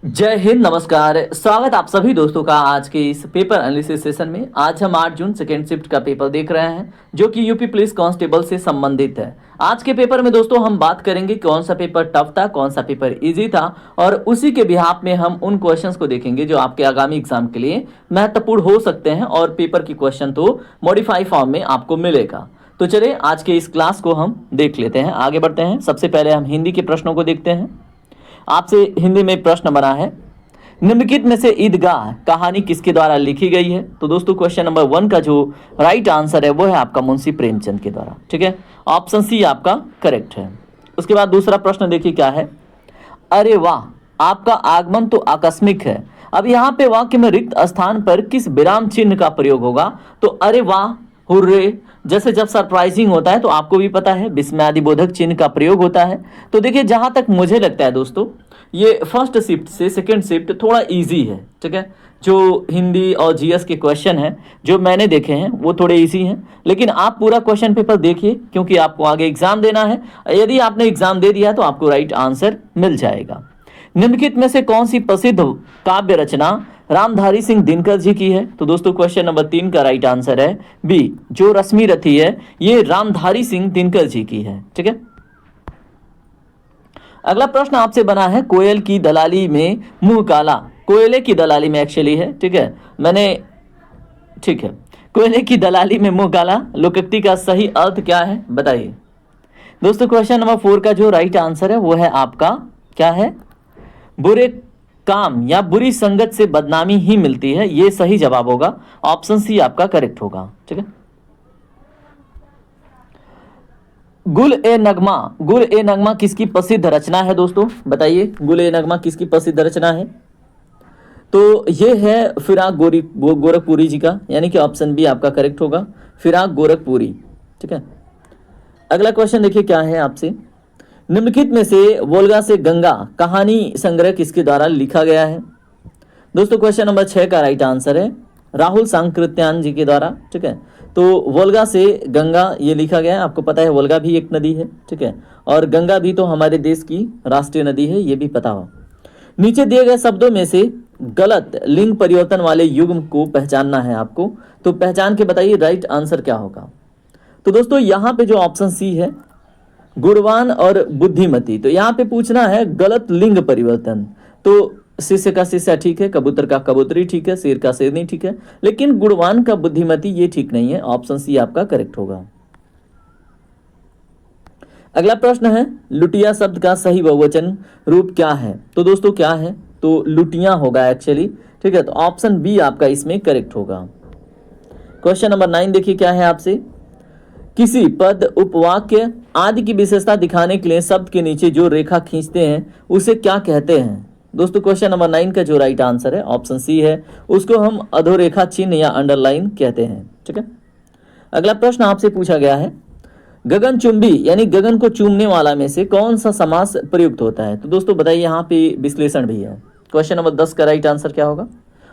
जय हिंद, नमस्कार। स्वागत आप सभी दोस्तों का आज के इस पेपर एनालिसिस सेशन में। आज हम 8 जून सेकेंड शिफ्ट का पेपर देख रहे हैं जो कि यूपी पुलिस कांस्टेबल से संबंधित है। आज के पेपर में दोस्तों हम बात करेंगे कौन सा पेपर टफ था, कौन सा पेपर इजी था, और उसी के बिहाफ में हम उन क्वेश्चंस को देखेंगे जो आपके आगामी एग्जाम के लिए महत्वपूर्ण हो सकते हैं। और पेपर की क्वेश्चन तो मॉडिफाई फॉर्म में आपको मिलेगा। तो चलिए आज के इस क्लास को हम देख लेते हैं, आगे बढ़ते हैं। सबसे पहले हम हिंदी के प्रश्नों को देखते हैं। आपसे हिंदी में प्रश्न बना है, निम्नलिखित में से ईदगाह कहानी किसके द्वारा लिखी गई है। तो दोस्तों क्वेश्चन नंबर 1 का जो राइट आंसर है वो है आपका मुंशी प्रेमचंद के द्वारा। ठीक है, ऑप्शन सी आपका करेक्ट है। उसके बाद दूसरा प्रश्न देखिए क्या है, अरे वाह आपका आगमन तो आकस्मिक है। अब यहाँ पे वाक्य में रिक्त स्थान पर किस विराम चिन्ह का प्रयोग होगा। तो अरे वाह, हुर्रे, जैसे जब सरप्राइजिंग होता है तो आपको भी पता है विस्मयादिबोधक चिन्ह का प्रयोग होता है। तो देखिए जहां तक मुझे लगता है दोस्तों, ये फर्स्ट शिफ्ट से सेकंड शिफ्ट थोड़ा इजी है। ठीक है, जो हिंदी और जीएस के क्वेश्चन हैं जो मैंने देखे हैं वो थोड़े इजी हैं, लेकिन आप पूरा क्वेश्चन पेपर देखिए क्योंकि आपको आगे एग्जाम देना है। यदि आपने एग्जाम दे दिया तो आपको राइट आंसर मिल जाएगा। निम्नलिखित में से कौन सी प्रसिद्ध काव्य रचना रामधारी सिंह दिनकर जी की है। तो दोस्तों क्वेश्चन नंबर 3 का राइट आंसर है बी, जो रश्मि रथी है ये रामधारी सिंह दिनकर जी की है। ठीक है, अगला प्रश्न आपसे बना है, कोयल की दलाली में मुंह काला। कोयले की दलाली में एक्चुअली है, ठीक है, ठीक है, कोयले की दलाली में मुंह काला लोकोक्ति का सही अर्थ क्या है बताइए। दोस्तों क्वेश्चन नंबर 4 का जो राइट आंसर है वो है आपका क्या है, बुरे काम या बुरी संगत से बदनामी ही मिलती है, ये सही जवाब होगा। ऑप्शन सी आपका करेक्ट होगा। ठीक है, गुल ए नगमा किसकी प्रसिद्ध रचना है दोस्तों बताइए। गुल ए नगमा किसकी प्रसिद्ध रचना है। तो ये है फिराक गोरखपुरी जी का, यानी कि ऑप्शन बी आपका करेक्ट होगा, फिराक गोरखपुरी। ठीक है, अगला क्वेश्चन देखिए क्या है आपसे, निम्नलिखित में से वोल्गा से गंगा कहानी संग्रह किसके द्वारा लिखा गया है। दोस्तों क्वेश्चन नंबर 6 का राइट आंसर है राहुल सांकृत्यायन जी के द्वारा। ठीक है, तो वोल्गा से गंगा ये लिखा गया है। आपको पता है वोल्गा भी एक नदी है, ठीक है, और गंगा भी तो हमारे देश की राष्ट्रीय नदी है, ये भी पता हो। नीचे दिए गए शब्दों में से गलत लिंग परिवर्तन वाले युग्म को पहचानना है आपको, तो पहचान के बताइए राइट आंसर क्या होगा। तो दोस्तों यहाँ पे जो ऑप्शन सी है गुणवान और बुद्धिमती, तो यहाँ पे पूछना है गलत लिंग परिवर्तन। तो शिष्य का शिष्य ठीक है, कबूतर का कबूतरी ठीक है, शेर का शेरनी ठीक है, लेकिन गुणवान का बुद्धिमती ये ठीक नहीं है। ऑप्शन सी आपका करेक्ट होगा। अगला प्रश्न है, लुटिया शब्द का सही बहुवचन रूप क्या है। तो दोस्तों क्या है, तो लुटियां होगा एक्चुअली। ठीक है, तो ऑप्शन बी आपका इसमें करेक्ट होगा। क्वेश्चन नंबर 9 देखिए क्या है आपसे, किसी पद उपवाक्य आदि की विशेषता दिखाने के लिए शब्द के नीचे जो रेखा खींचते हैं उसे क्या कहते हैं। दोस्तों क्वेश्चन नंबर 9 का जो राइट आंसर है ऑप्शन सी है, उसको हम अधोरेखा चिन्ह या अंडरलाइन कहते हैं। ठीक है, अगला प्रश्न आपसे पूछा गया है, गगनचुंबी यानी गगन को चूमने वाला में से कौन सा समास प्रयुक्त होता है। तो दोस्तों बताइए, यहाँ पे विश्लेषण भी है। क्वेश्चन नंबर 10 का राइट आंसर क्या होगा,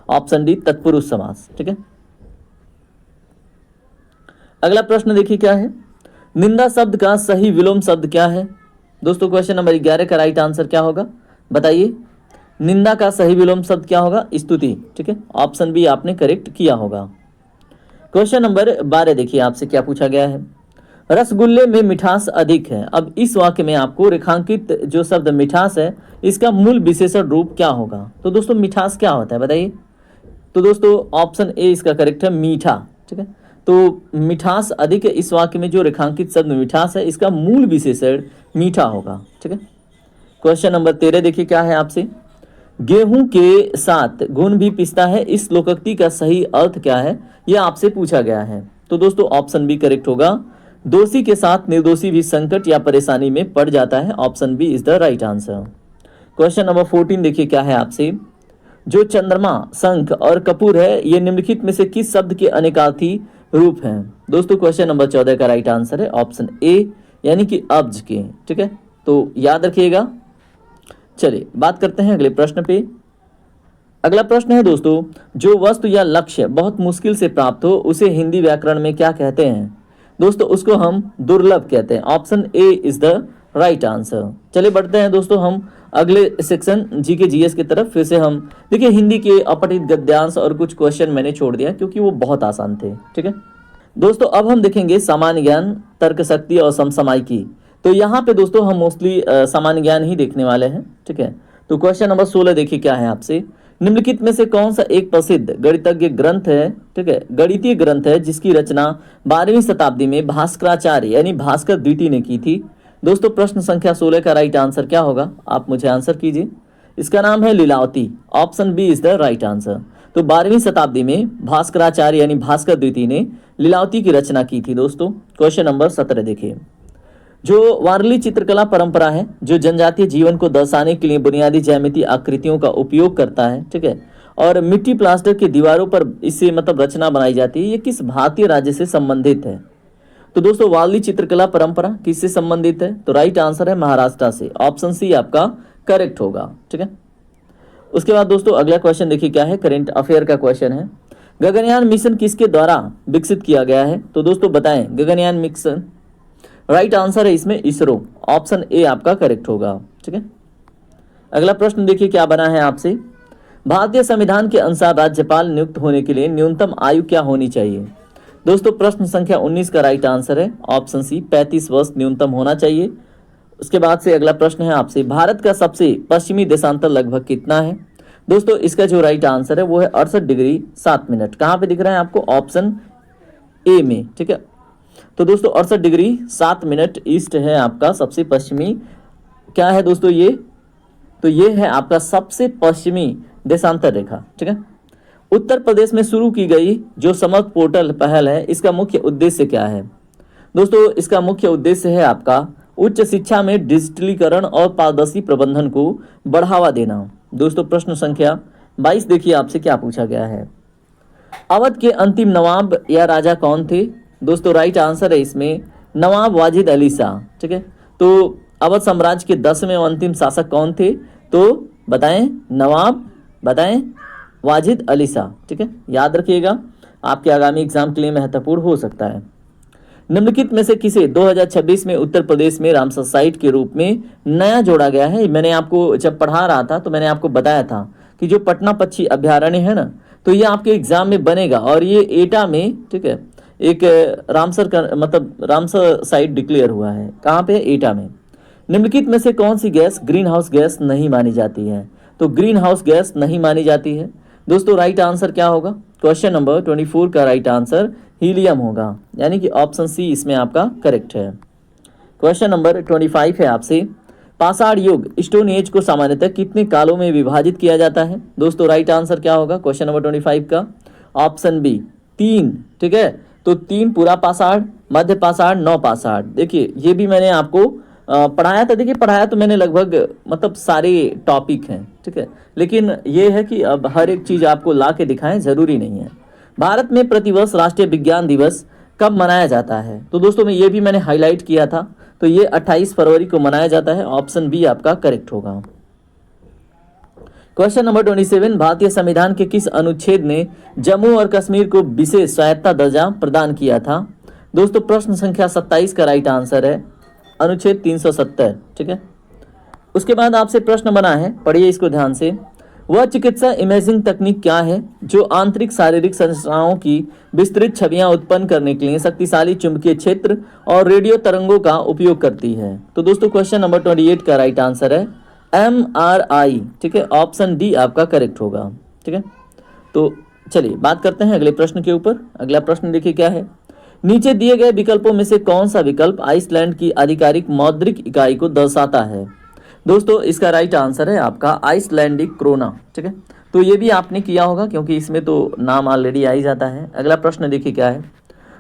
ऑप्शन डी तत्पुरुष समास। ठीक है, अगला प्रश्न देखिए क्या है, निंदा शब्द का सही विलोम शब्द क्या है। दोस्तों क्वेश्चन नंबर 11 का राइट आंसर क्या होगा बताइए, निंदा का सही विलोम शब्द क्या होगा, स्तुति। ठीक है, ऑप्शन बी आपने करेक्ट किया होगा। क्वेश्चन नंबर 12 देखिए आपसे क्या पूछा गया है, रसगुल्ले में मिठास अधिक है। अब इस वाक्य में आपको रेखांकित जो शब्द मिठास है इसका मूल विशेषण रूप क्या होगा। तो दोस्तों मिठास क्या होता है बताइए। तो दोस्तों ऑप्शन ए इसका करेक्ट है, मीठा। ठीक है, तो मिठास अधिक है, इस वाक्य में जो रेखांकित शब्द मिठास है इसका मूल विशेषण मीठा होगा। ठीक है, क्वेश्चन नंबर 13 देखिए क्या है आपसे, गेहूं के साथ घुन भी पिसता है, इस लोकोक्ति का सही अर्थ क्या है, यह आपसे पूछा गया है। तो दोस्तों ऑप्शन बी करेक्ट होगा, दोषी के साथ निर्दोषी भी संकट या परेशानी में पड़ जाता है। Option B is the right answer. Question number 14 देखिए क्या है आपसे, जो चंद्रमा, शंख और कपूर है ये निम्नलिखित में से किस शब्द के अनेकार्थी रूप हैं। दोस्तों क्वेश्चन नंबर 14 का राइट आंसर है ऑप्शन ए यानी कि अब्ज के। ठीक है, तो याद रखिएगा। चलिए बात करते हैं अगले प्रश्न पे। अगला प्रश्न है दोस्तों, जो वस्तु या लक्ष्य बहुत मुश्किल से प्राप्त हो उसे हिंदी व्याकरण में क्या कहते हैं। दोस्तों उसको हम दुर्लभ कहते हैं। Option A is the right answer. चलिए बढ़ते हैं दोस्तों हम अगले सेक्शन जीके जीएस की तरफ फिर से हम देखिए, हिंदी के अपठित गद्यांश और कुछ क्वेश्चन मैंने छोड़ दिया क्योंकि वो बहुत आसान थे। ठीक है दोस्तों, अब हम देखेंगे सामान्य ज्ञान, तर्क शक्ति और समसामयिकी। तो यहाँ पे दोस्तों हम मोस्टली सामान्य ज्ञान ही देखने वाले हैं। ठीक है, तो क्वेश्चन नंबर 16 देखिए क्या है आपसे, निम्नलिखित में से कौन सा एक प्रसिद्ध गणितज्ञ ग्रंथ है, ठीक है, गणितीय ग्रंथ है जिसकी रचना 12वीं शताब्दी में भास्कराचार्य यानी भास्कर द्वितीय ने की थी। दोस्तों प्रश्न संख्या 16 का राइट आंसर क्या होगा, आप मुझे आंसर कीजिए। इसका नाम है Lilavati. Option B is the right answer. तो 12वीं शताब्दी में भास्कराचार्य यानी भास्कर द्वितीय ने लीलावती की रचना की थी। दोस्तों क्वेश्चन नंबर 17 देखिए, जो वारली चित्रकला परंपरा है जो जनजातीय जीवन को दर्शाने के लिए बुनियादी ज्यामितीय आकृतियों का उपयोग करता है, ठीक है, और मिट्टी प्लास्टर की दीवारों पर इससे मतलब रचना बनाई जाती है, ये किस भारतीय राज्य से संबंधित है। तो दोस्तों वारली चित्रकला परंपरा किससे संबंधित है, तो राइट आंसर है महाराष्ट्र से। ऑप्शन सी आपका करेक्ट होगा। ठीक है, उसके बाद दोस्तों अगला क्वेश्चन देखिए क्या है, करेंट अफेयर का क्वेश्चन है, गगनयान मिशन किसके द्वारा विकसित किया गया है। तो दोस्तों बताएं, गगनयान मिशन राइट आंसर है इसमें इसरो। ऑप्शन ए आपका करेक्ट होगा। ठीक है, अगला प्रश्न देखिए क्या बना है आपसे, भारतीय संविधान के अनुसार राज्यपाल नियुक्त होने के लिए न्यूनतम आयु क्या होनी चाहिए। दोस्तों प्रश्न संख्या 19 का राइट आंसर है ऑप्शन सी 35 वर्ष न्यूनतम होना चाहिए। उसके बाद से अगला प्रश्न है आपसे, भारत का सबसे पश्चिमी देशांतर लगभग कितना है। दोस्तों इसका जो राइट आंसर है वो है 68 डिग्री 7 मिनट। कहाँ पे दिख रहा है आपको, ऑप्शन ए में। ठीक है, तो दोस्तों 68 डिग्री 7 मिनट ईस्ट है आपका सबसे पश्चिमी क्या है दोस्तों ये, तो ये है आपका सबसे पश्चिमी देशांतर रेखा। ठीक है, उत्तर प्रदेश में शुरू की गई जो समर्थ पोर्टल पहल है, इसका मुख्य उद्देश्य क्या है। दोस्तों इसका मुख्य उद्देश्य है आपका उच्च शिक्षा में डिजिटलीकरण और पारदर्शी प्रबंधन को बढ़ावा देना। दोस्तों प्रश्न संख्या 22 देखिए आपसे क्या पूछा गया है, अवध के अंतिम नवाब या राजा कौन थे। दोस्तों राइट आंसर है इसमें नवाब वाजिद अली शाह। ठीक है, तो अवध साम्राज्य के 10वें और अंतिम शासक कौन थे, तो बताएं नवाब, बताएं वाजिद अली शाह। ठीक है, याद रखिएगा, आपके आगामी एग्जाम के लिए महत्वपूर्ण हो सकता है। निम्नलिखित में से किसे 2026 में उत्तर प्रदेश में रामसर साइट के रूप में नया जोड़ा गया है। मैंने आपको जब पढ़ा रहा था तो मैंने आपको बताया था कि जो पटना पक्षी अभ्यारण्य है ना, तो ये आपके एग्जाम में बनेगा और ये एटा में, ठीक है, एक रामसर का मतलब रामसर साइट डिक्लेयर हुआ है। कहाँ पे, एटा में। निम्नलिखित में से कौन सी गैस ग्रीन हाउस गैस नहीं मानी जाती है, तो ग्रीन हाउस गैस नहीं मानी जाती है। दोस्तों राइट आंसर क्या होगा, क्वेश्चन नंबर 24 का राइट आंसर हीलियम होगा, यानी कि ऑप्शन सी इसमें आपका करेक्ट है। क्वेश्चन नंबर 25 है आपसे, पाषाण युग स्टोन एज को सामान्यतः कितने कालों में विभाजित किया जाता है। दोस्तों राइट आंसर क्या होगा क्वेश्चन नंबर 25 का, ऑप्शन बी 3। ठीक है, तो 3 पूरा पाषाण, मध्य पाषाण, नव पाषाण। देखिए ये भी मैंने आपको पढ़ाया था। देखिए पढ़ाया तो मैंने लगभग मतलब सारे टॉपिक हैं। ठीक है, लेकिन ये है कि अब हर एक चीज़ आपको ला के दिखाएं ज़रूरी नहीं है। भारत में प्रतिवर्ष राष्ट्रीय विज्ञान दिवस कब मनाया जाता है, तो दोस्तों मैं ये भी मैंने हाईलाइट किया था, तो ये 28 फरवरी को मनाया जाता है। ऑप्शन बी आपका करेक्ट होगा। क्वेश्चन नंबर 27, भारतीय संविधान के किस अनुच्छेद ने जम्मू और कश्मीर को विशेष स्वायत्ता दर्जा प्रदान किया था। दोस्तों प्रश्न संख्या 27 का राइट आंसर है अनुच्छेद 370। ठीक है, उसके बाद आपसे प्रश्न बना है, पढ़िए इसको ध्यान से, वह चिकित्सा इमेजिंग तकनीक क्या है जो आंतरिक शारीरिक संरचनाओं की विस्तृत छवियां उत्पन्न करने के लिए शक्तिशाली चुंबकीय क्षेत्र और रेडियो तरंगों का उपयोग करती है। तो दोस्तों क्वेश्चन नंबर 28 का राइट आंसर है MRI। ठीक है, ऑप्शन डी आपका करेक्ट होगा। ठीक है, तो चलिए बात करते हैं अगले प्रश्न के ऊपर। अगला प्रश्न देखिए क्या है, नीचे दिए गए विकल्पों में से कौन सा विकल्प आइसलैंड की आधिकारिक मौद्रिक इकाई को दर्शाता है। दोस्तों इसका राइट आंसर है आपका आइसलैंडिक क्रोना। ठीक है, तो ये भी आपने किया होगा क्योंकि इसमें तो नाम ऑलरेडी आ ही जाता है। अगला प्रश्न देखिए क्या है,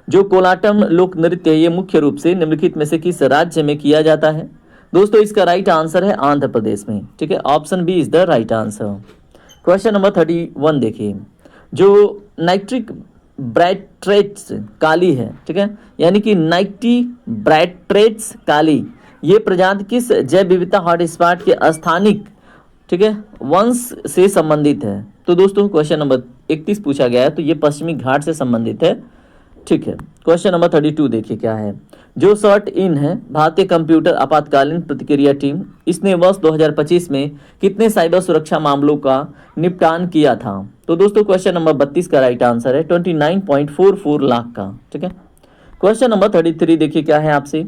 जो कोलाटम लोक नृत्य ये मुख्य रूप से निम्नलिखित में से किस राज्य में किया जाता है। दोस्तों इसका राइट आंसर है आंध्र प्रदेश में। ठीक है, option B is the right answer. Question number 31 देखिए, जो नाइट्रिक ब्राइट्रेट्स काली है, ठीक है, यानी कि नाइट्री ब्राइट्रेट्स काली, ये प्रजाति किस जैव विविधता हॉटस्पॉट के स्थानिक, ठीक है, वंश से संबंधित है। तो दोस्तों क्वेश्चन नंबर 31 पूछा गया है, तो ये पश्चिमी घाट से संबंधित है। ठीक है। क्वेश्चन नंबर 32 देखिए क्या है। जो शॉर्ट इन है भारतीय कंप्यूटर आपातकालीन प्रतिक्रिया टीम, इसने वर्ष 2025 में कितने साइबर सुरक्षा मामलों का निपटान किया था? तो दोस्तों क्वेश्चन नंबर 32 का राइट आंसर है 29.44 लाख का। ठीक है। क्वेश्चन नंबर 33 देखिए क्या है आपसे।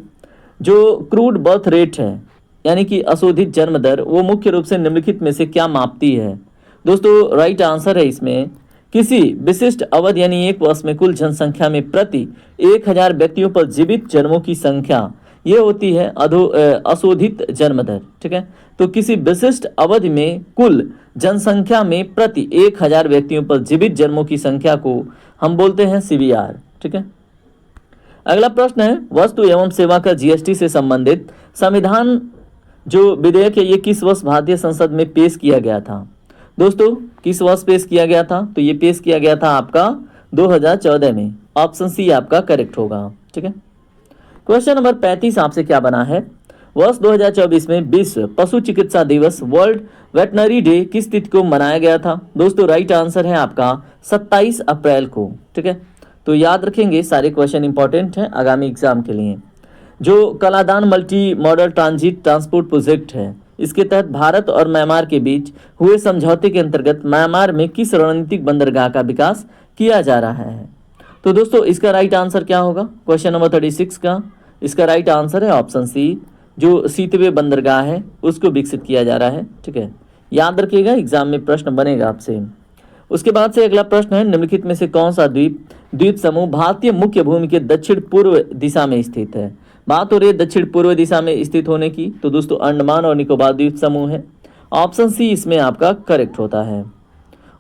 जो क्रूड बर्थ रेट है यानी कि अशोधित जन्म दर, वो मुख्य रूप से निम्नलिखित में से क्या मापती है? दोस्तों राइट आंसर है इसमें किसी विशिष्ट अवधि यानी एक वर्ष में कुल जनसंख्या में प्रति 1000 व्यक्तियों पर जीवित जन्मों की संख्या, ये होती है अशोधित जन्म दर। ठीक है। तो किसी विशिष्ट अवधि में कुल जनसंख्या में प्रति 1000 व्यक्तियों पर जीवित जन्मों की संख्या को हम बोलते हैं सीवीआर। ठीक है। अगला प्रश्न है वस्तु एवं सेवा कर जीएसटी से संबंधित संविधान जो विधेयक है ये किस वर्ष भारतीय संसद में पेश किया गया था? दोस्तों किस वर्ष पेश किया गया था? तो ये पेश किया गया था आपका 2014 में। ऑप्शन सी आपका करेक्ट होगा। ठीक है। क्वेश्चन नंबर 35 आपसे क्या बना है। वर्ष 2024 में विश्व पशु चिकित्सा दिवस वर्ल्ड वेटनरी डे किस तिथि को मनाया गया था? दोस्तों राइट आंसर है आपका 27 अप्रैल को। ठीक है। तो याद रखेंगे, सारे क्वेश्चन इंपॉर्टेंट हैं आगामी एग्जाम के लिए। जो Kaladan multi modal transit transport project है, इसके तहत भारत और म्यांमार के बीच हुए समझौते के अंतर्गत म्यांमार में किस रणनीतिक बंदरगाह का विकास किया जा रहा है? तो दोस्तों इसका राइट आंसर क्या होगा? क्वेश्चन नंबर 36 का इसका राइट आंसर है ऑप्शन सी, जो सीतवे बंदरगाह है उसको विकसित किया जा रहा है। ठीक है। याद रखिएगा, एग्जाम में प्रश्न बनेगा आपसे। उसके बाद से अगला प्रश्न है निम्नलिखित में से कौन सा द्वीप समूह भारतीय मुख्य भूमि के दक्षिण पूर्व दिशा में स्थित है? बात हो रही है दक्षिण पूर्व दिशा में स्थित होने की, तो दोस्तों अंडमान और निकोबार द्वीप समूह है। ऑप्शन सी इसमें आपका करेक्ट होता है।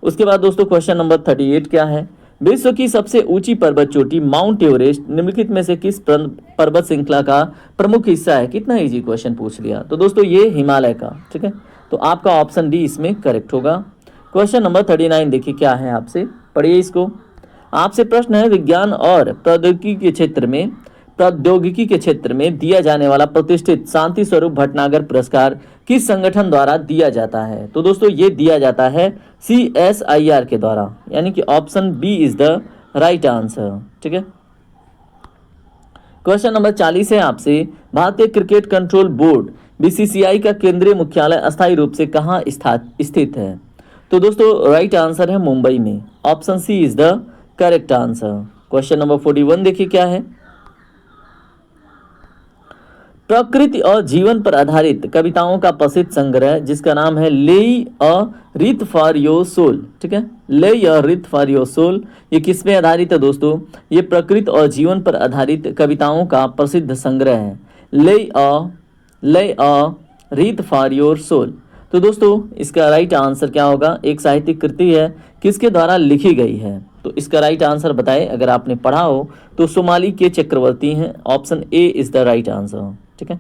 उसके बाद दोस्तों क्वेश्चन नंबर 38 क्या है। विश्व की सबसे ऊंची पर्वत चोटी माउंट एवरेस्ट निम्नलिखित में से किस पर्वत श्रृंखला का प्रमुख हिस्सा है? कितना इजी क्वेश्चन पूछ लिया। तो दोस्तों ये हिमालय का। ठीक है। तो आपका ऑप्शन डी इसमें करेक्ट होगा। क्वेश्चन नंबर 39 देखिए क्या है आपसे, पढ़िए इसको। आपसे प्रश्न है विज्ञान और प्रौद्योगिकी के क्षेत्र में दिया जाने वाला प्रतिष्ठित शांति स्वरूप भटनागर पुरस्कार किस संगठन द्वारा दिया जाता है? तो दोस्तों ये दिया जाता है CSIR के द्वारा, यानी कि option B is the right answer. ठीक है। क्वेश्चन नंबर 40 है आपसे भारतीय क्रिकेट कंट्रोल बोर्ड BCCI का केंद्रीय मुख्यालय अस्थायी रूप से कहाँ स्थित है? तो दोस्तों राइट आंसर है मुंबई में। Option C is the correct answer. Question number 41 देखिए क्या है। प्रकृति और जीवन पर आधारित कविताओं का प्रसिद्ध संग्रह जिसका नाम है लेई अ रिथ फॉर योर सोल। ठीक है। लेई अ रिथ फॉर योर सोल, ये किस पे आधारित है दोस्तों? ये प्रकृति और जीवन पर आधारित कविताओं का प्रसिद्ध संग्रह है लेई अ रिथ फॉर योर सोल। तो दोस्तों इसका राइट आंसर क्या होगा? एक साहित्यिक कृति है, किसके द्वारा लिखी गई है? तो इसका राइट आंसर बताएं, अगर आपने पढ़ा हो तो सोमाली के चक्रवर्ती हैं। Option A is the right answer. ठीक है।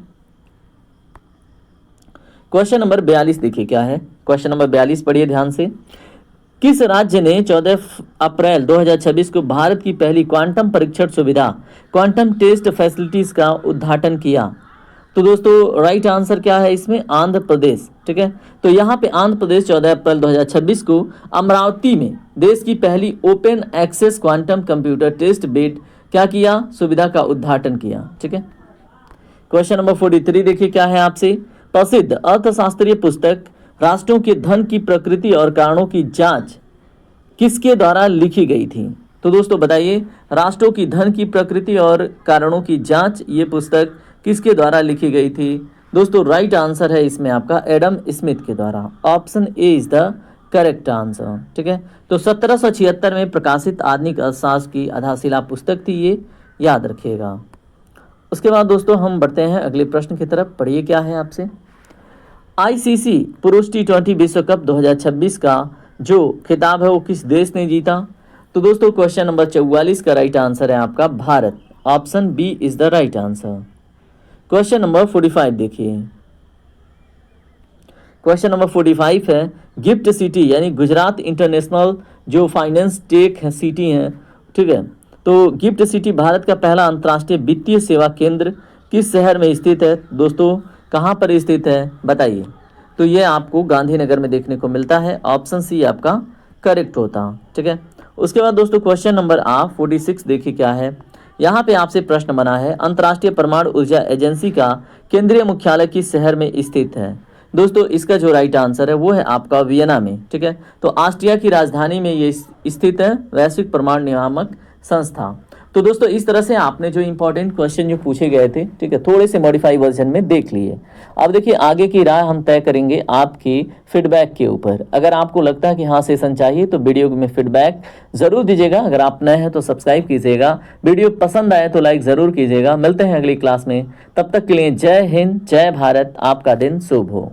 क्वेश्चन नंबर 42 देखिए क्या है। क्वेश्चन नंबर 42 पढ़िए ध्यान से। किस राज्य ने 14 अप्रैल 2026 को भारत की पहली क्वांटम परीक्षण सुविधा क्वांटम टेस्ट फैसिलिटीज का उद्घाटन किया? तो दोस्तों राइट आंसर क्या है इसमें? आंध्र प्रदेश। ठीक है। तो यहाँ पे आंध्र प्रदेश 14 अप्रैल 2026 को अमरावती में देश की पहली open access quantum computer test bed क्या किया? सुविधा का उद्घाटन किया। ठीक है। क्वेश्चन नंबर 43 देखिए क्या है आपसे। प्रसिद्ध अर्थशास्त्रीय पुस्तक राष्ट्रों के धन की प्रकृति और कारणों की जांच किसके द्वारा लिखी गई थी? तो दोस्तों बताइए, राष्ट्रों की धन की प्रकृति और कारणों की जांच, ये पुस्तक किसके द्वारा लिखी गई थी? दोस्तों राइट आंसर है इसमें आपका एडम स्मिथ के द्वारा। Option A is the correct answer. ठीक है। तो 1776 में प्रकाशित आधुनिक अर्थशास्त्र की आधारशिला पुस्तक थी ये, याद रखिएगा। उसके बाद दोस्तों हम बढ़ते हैं अगले प्रश्न की तरफ। पढ़िए क्या है आपसे। ICC पुरुष T20 विश्व कप 2026 का जो खिताब है वो किस देश ने जीता? तो दोस्तों क्वेश्चन नंबर 44 का राइट आंसर है आपका Bharat. Option B is the right answer. Question number 45 देखिए। क्वेश्चन नंबर 45 है गिफ्ट सिटी यानी गुजरात इंटरनेशनल जो फाइनेंस टेक है सिटी है। ठीक है। तो गिफ्ट सिटी भारत का पहला अंतर्राष्ट्रीय वित्तीय सेवा केंद्र किस शहर में स्थित है? दोस्तों कहाँ पर स्थित है बताइए। तो ये आपको गांधीनगर में देखने को मिलता है। ऑप्शन सी आपका करेक्ट होता। ठीक है। उसके बाद दोस्तों क्वेश्चन नंबर 46 देखिए क्या है। यहाँ पे आपसे प्रश्न बना है, अंतर्राष्ट्रीय परमाणु ऊर्जा एजेंसी का केंद्रीय मुख्यालय किस शहर में स्थित है। दोस्तों इसका जो राइट आंसर है वो है आपका वियना में। ठीक है, तो ऑस्ट्रिया की राजधानी में ये स्थित है वैश्विक परमाणु नियामक संस्था। तो दोस्तों इस तरह से आपने जो इंपॉर्टेंट क्वेश्चन जो पूछे गए थे, ठीक है, थोड़े से मॉडिफाई वर्जन में देख लिए। अब देखिए आगे की राह हम तय करेंगे आपकी फीडबैक के ऊपर। अगर आपको लगता है कि हाँ सेशन चाहिए तो वीडियो में फीडबैक जरूर दीजिएगा। अगर आप नए हैं तो सब्सक्राइब कीजिएगा, वीडियो पसंद आए तो लाइक जरूर कीजिएगा। मिलते हैं अगली क्लास में, तब तक के लिए जय हिंद, जय भारत, आपका दिन शुभ हो।